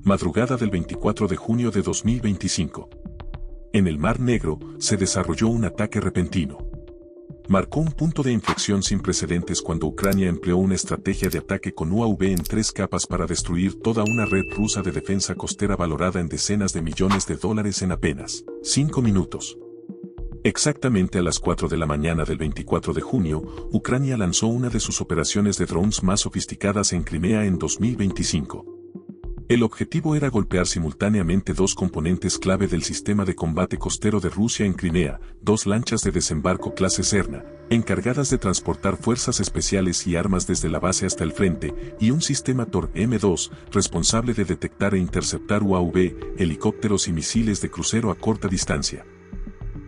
Madrugada del 24 de junio de 2025. En el Mar Negro, se desarrolló un ataque repentino. Marcó un punto de inflexión sin precedentes cuando Ucrania empleó una estrategia de ataque con UAV en 3 capas para destruir toda una red rusa de defensa costera valorada en decenas de millones de dólares en apenas 5 minutos. Exactamente a las 4 de la mañana del 24 de junio, Ucrania lanzó una de sus operaciones de drones más sofisticadas en Crimea en 2025. El objetivo era golpear simultáneamente 2 componentes clave del sistema de combate costero de Rusia en Crimea, 2 lanchas de desembarco clase Serna, encargadas de transportar fuerzas especiales y armas desde la base hasta el frente, y un sistema Tor M2, responsable de detectar e interceptar UAV, helicópteros y misiles de crucero a corta distancia.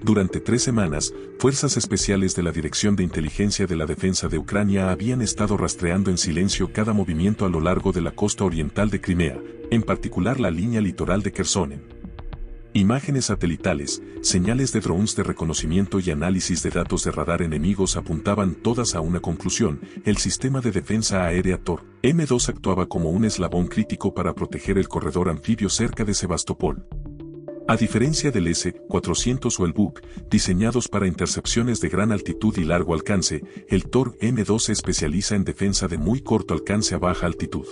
Durante 3 semanas, fuerzas especiales de la Dirección de Inteligencia de la Defensa de Ucrania habían estado rastreando en silencio cada movimiento a lo largo de la costa oriental de Crimea, en particular la línea litoral de Kherson. Imágenes satelitales, señales de drones de reconocimiento y análisis de datos de radar enemigos apuntaban todas a una conclusión: el sistema de defensa aérea Tor M2 actuaba como un eslabón crítico para proteger el corredor anfibio cerca de Sebastopol. A diferencia del S-400 o el Buk, diseñados para intercepciones de gran altitud y largo alcance, el Tor M2 se especializa en defensa de muy corto alcance a baja altitud.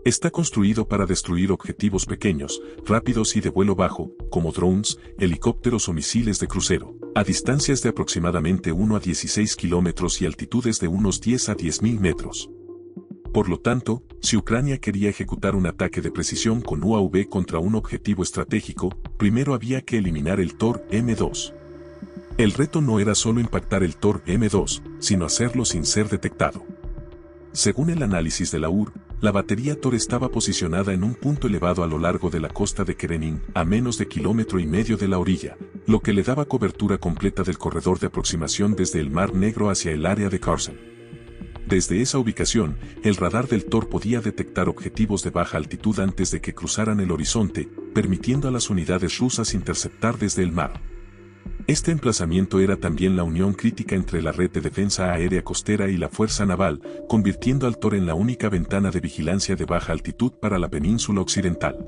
Está construido para destruir objetivos pequeños, rápidos y de vuelo bajo, como drones, helicópteros o misiles de crucero, a distancias de aproximadamente 1 a 16 kilómetros y altitudes de unos 10 a 10.000 metros. Por lo tanto, si Ucrania quería ejecutar un ataque de precisión con UAV contra un objetivo estratégico, primero había que eliminar el Tor M2. El reto no era solo impactar el Tor M2, sino hacerlo sin ser detectado. Según el análisis de la UR, la batería Tor estaba posicionada en un punto elevado a lo largo de la costa de Karenin, a menos de 1,5 kilómetros de la orilla, lo que le daba cobertura completa del corredor de aproximación desde el Mar Negro hacia el área de Kherson. Desde esa ubicación, el radar del Tor podía detectar objetivos de baja altitud antes de que cruzaran el horizonte, permitiendo a las unidades rusas interceptar desde el mar. Este emplazamiento era también la unión crítica entre la red de defensa aérea costera y la fuerza naval, convirtiendo al Tor en la única ventana de vigilancia de baja altitud para la península occidental.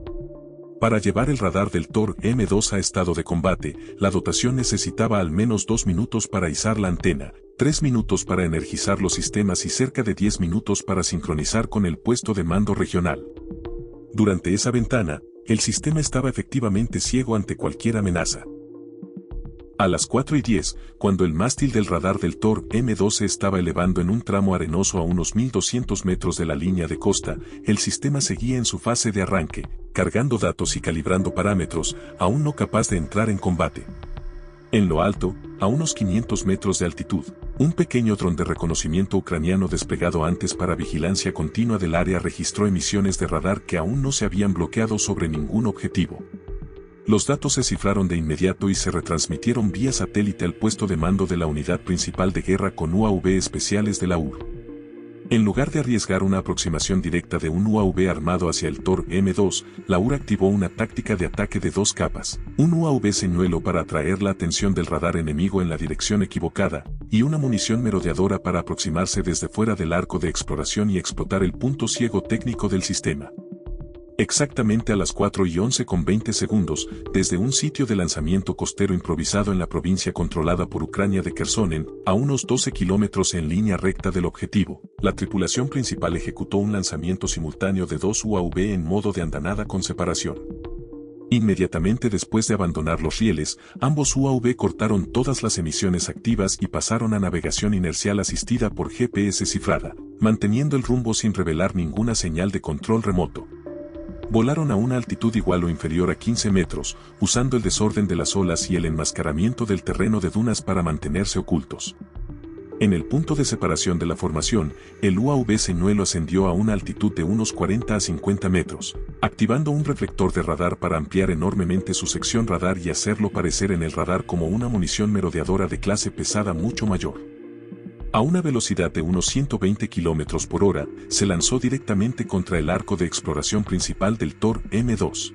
Para llevar el radar del Tor M2 a estado de combate, la dotación necesitaba al menos 2 minutos para izar la antena, 3 minutos para energizar los sistemas y cerca de 10 minutos para sincronizar con el puesto de mando regional. Durante esa ventana, el sistema estaba efectivamente ciego ante cualquier amenaza. A las 4:10, cuando el mástil del radar del Tor M2 se estaba elevando en un tramo arenoso a unos 1.200 metros de la línea de costa, el sistema seguía en su fase de arranque, cargando datos y calibrando parámetros, aún no capaz de entrar en combate. En lo alto, a unos 500 metros de altitud, un pequeño dron de reconocimiento ucraniano desplegado antes para vigilancia continua del área registró emisiones de radar que aún no se habían bloqueado sobre ningún objetivo. Los datos se cifraron de inmediato y se retransmitieron vía satélite al puesto de mando de la unidad principal de guerra con UAV especiales de la UR. En lugar de arriesgar una aproximación directa de un UAV armado hacia el Tor M2, la UR activó una táctica de ataque de 2 capas, un UAV señuelo para atraer la atención del radar enemigo en la dirección equivocada, y una munición merodeadora para aproximarse desde fuera del arco de exploración y explotar el punto ciego técnico del sistema. Exactamente a las 4:11:20, desde un sitio de lanzamiento costero improvisado en la provincia controlada por Ucrania de Kherson, a unos 12 kilómetros en línea recta del objetivo, la tripulación principal ejecutó un lanzamiento simultáneo de 2 UAV en modo de andanada con separación. Inmediatamente después de abandonar los rieles, ambos UAV cortaron todas las emisiones activas y pasaron a navegación inercial asistida por GPS cifrada, manteniendo el rumbo sin revelar ninguna señal de control remoto. Volaron a una altitud igual o inferior a 15 metros, usando el desorden de las olas y el enmascaramiento del terreno de dunas para mantenerse ocultos. En el punto de separación de la formación, el UAV señuelo ascendió a una altitud de unos 40 a 50 metros, activando un reflector de radar para ampliar enormemente su sección radar y hacerlo parecer en el radar como una munición merodeadora de clase pesada mucho mayor. A una velocidad de unos 120 km por hora, se lanzó directamente contra el arco de exploración principal del Tor M2.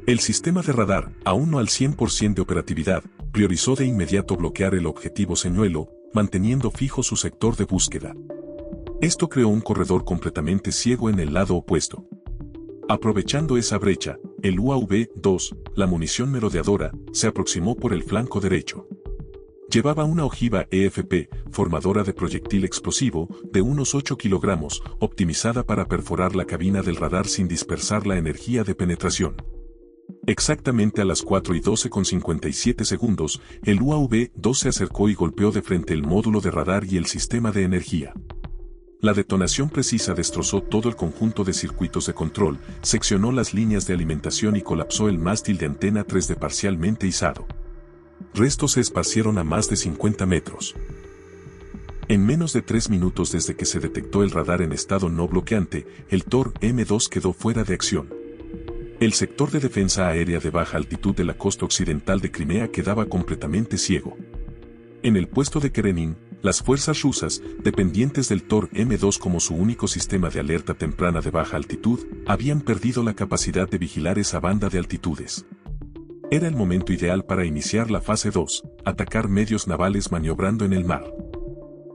El sistema de radar, aún no al 100% de operatividad, priorizó de inmediato bloquear el objetivo señuelo, manteniendo fijo su sector de búsqueda. Esto creó un corredor completamente ciego en el lado opuesto. Aprovechando esa brecha, el UAV-2, la munición merodeadora, se aproximó por el flanco derecho. Llevaba una ojiva EFP, formadora de proyectil explosivo, de unos 8 kilogramos, optimizada para perforar la cabina del radar sin dispersar la energía de penetración. Exactamente a las 4:12:57 segundos, el UAV-2 se acercó y golpeó de frente el módulo de radar y el sistema de energía. La detonación precisa destrozó todo el conjunto de circuitos de control, seccionó las líneas de alimentación y colapsó el mástil de antena 3D parcialmente izado. Restos se esparcieron a más de 50 metros. En menos de 3 minutos desde que se detectó el radar en estado no bloqueante, el TOR M2 quedó fuera de acción. El sector de defensa aérea de baja altitud de la costa occidental de Crimea quedaba completamente ciego. En el puesto de Karenin, las fuerzas rusas, dependientes del TOR M2 como su único sistema de alerta temprana de baja altitud, habían perdido la capacidad de vigilar esa banda de altitudes. Era el momento ideal para iniciar la fase 2, atacar medios navales maniobrando en el mar.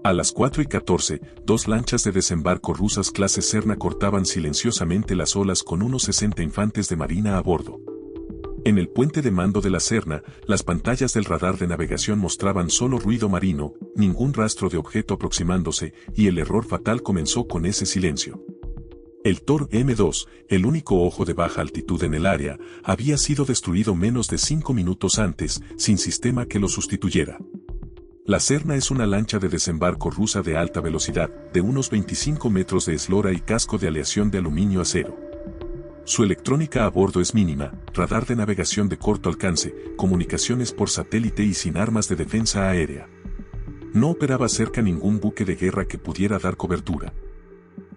A las 4:14, 2 lanchas de desembarco rusas clase Serna cortaban silenciosamente las olas con unos 60 infantes de marina a bordo. En el puente de mando de la Serna, las pantallas del radar de navegación mostraban solo ruido marino, ningún rastro de objeto aproximándose, y el error fatal comenzó con ese silencio. El TOR M2, el único ojo de baja altitud en el área, había sido destruido menos de 5 minutos antes, sin sistema que lo sustituyera. La Serna es una lancha de desembarco rusa de alta velocidad, de unos 25 metros de eslora y casco de aleación de aluminio-acero. Su electrónica a bordo es mínima, radar de navegación de corto alcance, comunicaciones por satélite y sin armas de defensa aérea. No operaba cerca ningún buque de guerra que pudiera dar cobertura.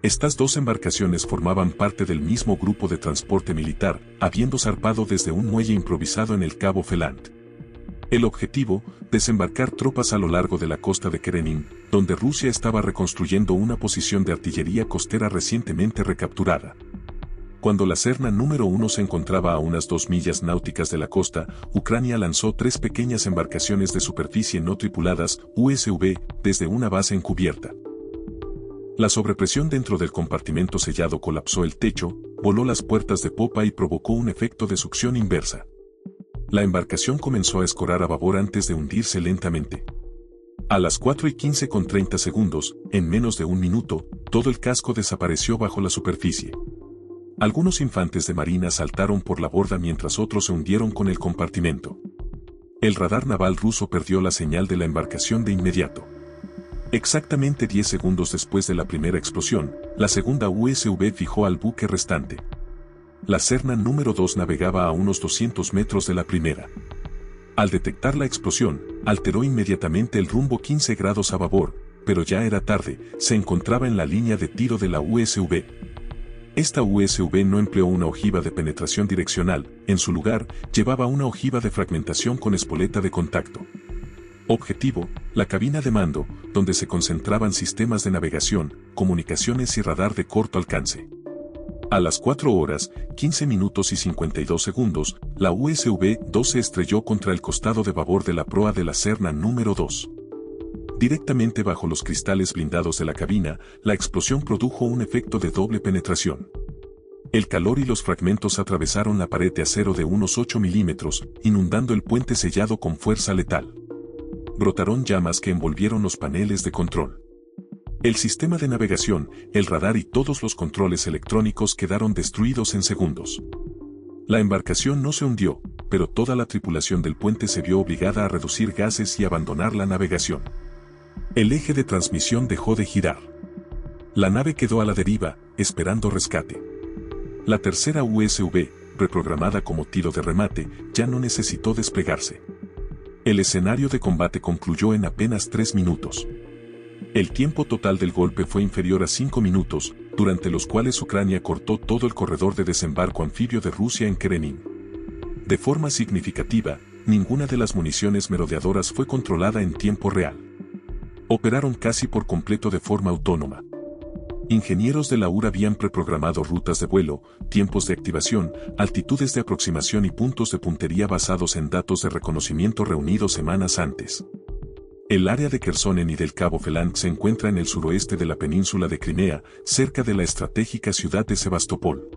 Estas 2 embarcaciones formaban parte del mismo grupo de transporte militar, habiendo zarpado desde un muelle improvisado en el Cabo Feland. El objetivo, desembarcar tropas a lo largo de la costa de Karenin, donde Rusia estaba reconstruyendo una posición de artillería costera recientemente recapturada. Cuando la Serna número 1 se encontraba a unas 2 millas náuticas de la costa, Ucrania lanzó 3 pequeñas embarcaciones de superficie no tripuladas, USV, desde una base encubierta. La sobrepresión dentro del compartimento sellado colapsó el techo, voló las puertas de popa y provocó un efecto de succión inversa. La embarcación comenzó a escorar a babor antes de hundirse lentamente. A las 4:15:30 segundos, en menos de un minuto, todo el casco desapareció bajo la superficie. Algunos infantes de marina saltaron por la borda mientras otros se hundieron con el compartimento. El radar naval ruso perdió la señal de la embarcación de inmediato. Exactamente 10 segundos después de la primera explosión, la segunda USV fijó al buque restante. La Serna número 2 navegaba a unos 200 metros de la primera. Al detectar la explosión, alteró inmediatamente el rumbo 15 grados a babor, pero ya era tarde, se encontraba en la línea de tiro de la USV. Esta USV no empleó una ojiva de penetración direccional, en su lugar, llevaba una ojiva de fragmentación con espoleta de contacto. Objetivo, la cabina de mando, donde se concentraban sistemas de navegación, comunicaciones y radar de corto alcance. A las 4:15:52, la USV-2 se estrelló contra el costado de babor de la proa de la Serna número 2. Directamente bajo los cristales blindados de la cabina, la explosión produjo un efecto de doble penetración. El calor y los fragmentos atravesaron la pared de acero de unos 8 milímetros, inundando el puente sellado con fuerza letal. Brotaron llamas que envolvieron los paneles de control. El sistema de navegación, el radar y todos los controles electrónicos quedaron destruidos en segundos. La embarcación no se hundió, pero toda la tripulación del puente se vio obligada a reducir gases y abandonar la navegación. El eje de transmisión dejó de girar. La nave quedó a la deriva, esperando rescate. La tercera USV, reprogramada como tiro de remate, ya no necesitó desplegarse. El escenario de combate concluyó en apenas 3 minutos. El tiempo total del golpe fue inferior a 5 minutos, durante los cuales Ucrania cortó todo el corredor de desembarco anfibio de Rusia en Karenin. De forma significativa, ninguna de las municiones merodeadoras fue controlada en tiempo real. Operaron casi por completo de forma autónoma. Ingenieros de la UR habían preprogramado rutas de vuelo, tiempos de activación, altitudes de aproximación y puntos de puntería basados en datos de reconocimiento reunidos semanas antes. El área de Kherson y del Cabo Feland se encuentra en el suroeste de la península de Crimea, cerca de la estratégica ciudad de Sebastopol.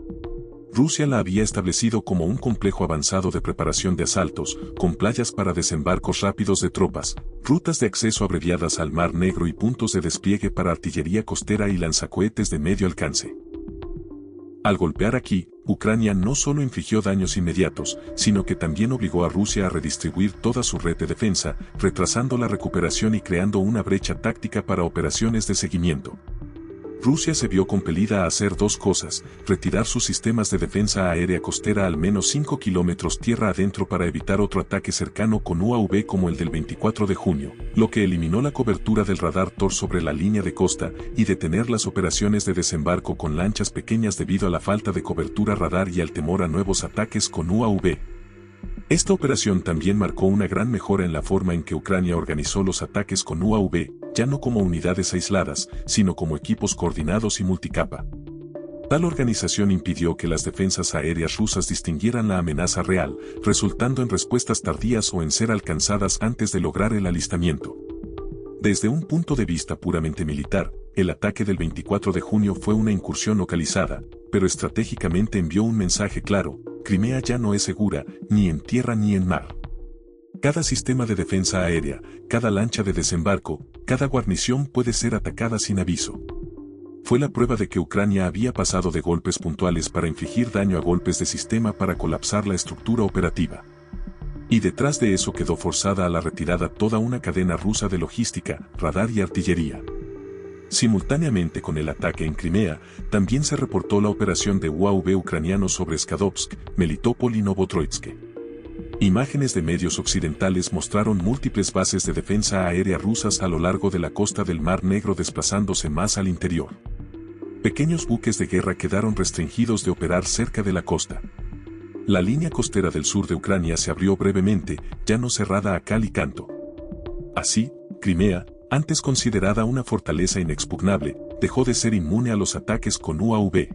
Rusia la había establecido como un complejo avanzado de preparación de asaltos, con playas para desembarcos rápidos de tropas, rutas de acceso abreviadas al Mar Negro y puntos de despliegue para artillería costera y lanzacohetes de medio alcance. Al golpear aquí, Ucrania no solo infligió daños inmediatos, sino que también obligó a Rusia a redistribuir toda su red de defensa, retrasando la recuperación y creando una brecha táctica para operaciones de seguimiento. Rusia se vio compelida a hacer dos cosas: retirar sus sistemas de defensa aérea costera al menos 5 kilómetros tierra adentro para evitar otro ataque cercano con UAV como el del 24 de junio, lo que eliminó la cobertura del radar Tor sobre la línea de costa, y detener las operaciones de desembarco con lanchas pequeñas debido a la falta de cobertura radar y al temor a nuevos ataques con UAV. Esta operación también marcó una gran mejora en la forma en que Ucrania organizó los ataques con UAV, ya no como unidades aisladas, sino como equipos coordinados y multicapa. Tal organización impidió que las defensas aéreas rusas distinguieran la amenaza real, resultando en respuestas tardías o en ser alcanzadas antes de lograr el alistamiento. Desde un punto de vista puramente militar, el ataque del 24 de junio fue una incursión localizada, pero estratégicamente envió un mensaje claro: Crimea ya no es segura, ni en tierra ni en mar. Cada sistema de defensa aérea, cada lancha de desembarco, cada guarnición puede ser atacada sin aviso. Fue la prueba de que Ucrania había pasado de golpes puntuales para infligir daño a golpes de sistema para colapsar la estructura operativa. Y detrás de eso quedó forzada a la retirada toda una cadena rusa de logística, radar y artillería. Simultáneamente con el ataque en Crimea, también se reportó la operación de UAV ucranianos sobre Skadovsk, Melitopol y Novotroitsk. Imágenes de medios occidentales mostraron múltiples bases de defensa aérea rusas a lo largo de la costa del Mar Negro desplazándose más al interior. Pequeños buques de guerra quedaron restringidos de operar cerca de la costa. La línea costera del sur de Ucrania se abrió brevemente, ya no cerrada a cal y canto. Así, Crimea, antes considerada una fortaleza inexpugnable, dejó de ser inmune a los ataques con UAV.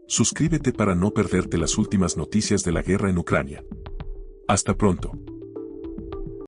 Suscríbete para no perderte las últimas noticias de la guerra en Ucrania. Hasta pronto.